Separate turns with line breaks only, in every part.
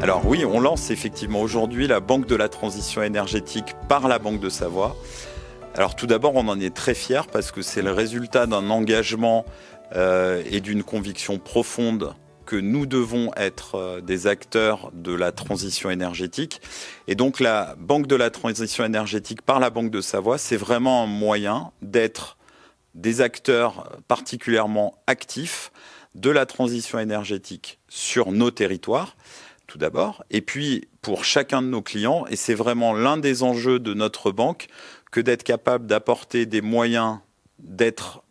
Alors oui, on lance effectivement aujourd'hui la Banque de la transition énergétique par la Banque de Savoie. Alors tout d'abord, on en est très fiers parce que c'est le résultat d'un engagement et d'une conviction profonde que nous devons être des acteurs de la transition énergétique. Et donc la Banque de la transition énergétique par la Banque de Savoie, c'est vraiment un moyen d'être des acteurs particulièrement actifs de la transition énergétique sur nos territoires, tout d'abord, et puis pour chacun de nos clients, et c'est vraiment l'un des enjeux de notre banque, que d'être capable d'apporter des moyens d'être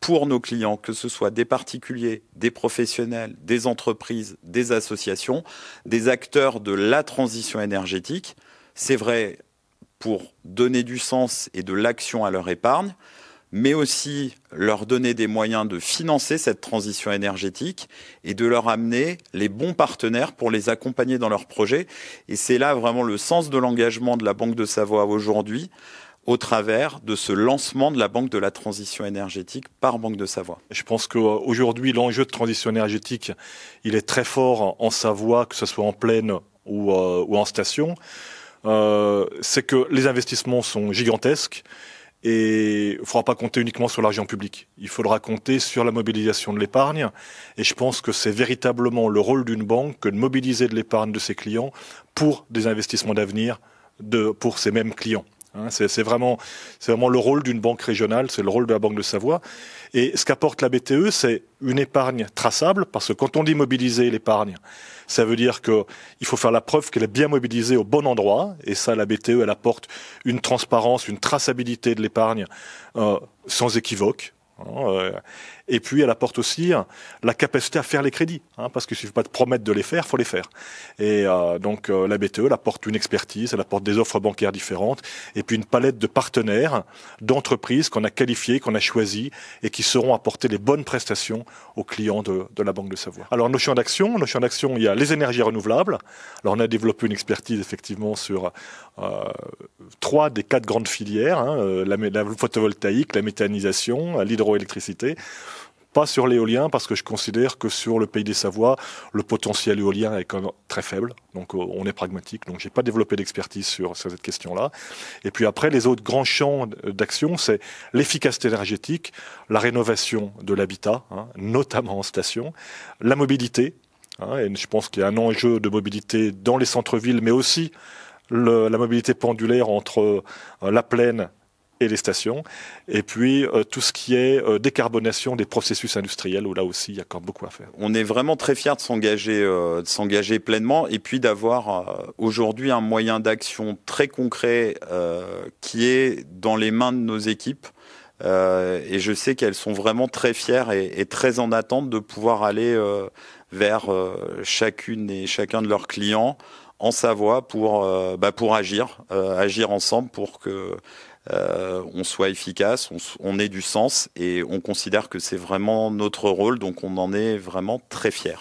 pour nos clients, que ce soit des particuliers, des professionnels, des entreprises, des associations, des acteurs de la transition énergétique. C'est vrai pour donner du sens et de l'action à leur épargne, mais aussi leur donner des moyens de financer cette transition énergétique et de leur amener les bons partenaires pour les accompagner dans leurs projets. Et c'est là vraiment le sens de l'engagement de la Banque de Savoie aujourd'hui, au travers de ce lancement de la Banque de la transition énergétique par Banque de Savoie.
Je pense qu'aujourd'hui, l'enjeu de transition énergétique, il est très fort en Savoie, que ce soit en plaine ou en station. C'est que les investissements sont gigantesques et il ne faudra pas compter uniquement sur l'argent public. Il faudra compter sur la mobilisation de l'épargne. Et je pense que c'est véritablement le rôle d'une banque que de mobiliser de l'épargne de ses clients pour des investissements d'avenir pour ces mêmes clients. C'est vraiment le rôle d'une banque régionale, c'est le rôle de la Banque de Savoie. Et ce qu'apporte la BTE, c'est une épargne traçable, parce que quand on dit mobiliser l'épargne, ça veut dire qu'il faut faire la preuve qu'elle est bien mobilisée au bon endroit. Et ça, la BTE, elle apporte une transparence, une traçabilité de l'épargne sans équivoque. Et puis elle apporte aussi la capacité à faire les crédits, parce qu'il ne suffit pas de promettre de les faire, il faut les faire. Et donc la BTE, elle apporte une expertise, elle apporte des offres bancaires différentes, et puis une palette de partenaires, d'entreprises qu'on a qualifiées, qu'on a choisies, et qui sauront apporter les bonnes prestations aux clients de la Banque de Savoie. Alors nos champs d'action, il y a les énergies renouvelables. Alors on a développé une expertise effectivement sur 3 des 4 grandes filières, la photovoltaïque, la méthanisation, l'hydroélectricité. Pas sur l'éolien, parce que je considère que sur le Pays des Savoies, le potentiel éolien est quand même très faible. Donc on est pragmatique. Donc j'ai pas développé d'expertise sur cette question-là. Et puis après, les autres grands champs d'action, c'est l'efficacité énergétique, la rénovation de l'habitat, notamment en station, la mobilité. Et je pense qu'il y a un enjeu de mobilité dans les centres-villes, mais aussi la mobilité pendulaire entre la plaine et les stations, et puis tout ce qui est décarbonation des processus industriels, où là aussi il y a encore beaucoup à faire.
On est vraiment très fiers de s'engager pleinement, et puis d'avoir aujourd'hui un moyen d'action très concret qui est dans les mains de nos équipes. Et je sais qu'elles sont vraiment très fières et très en attente de pouvoir aller vers chacune et chacun de leurs clients en Savoie pour agir ensemble pour que on soit efficace, on ait du sens, et on considère que c'est vraiment notre rôle, donc on en est vraiment très fiers.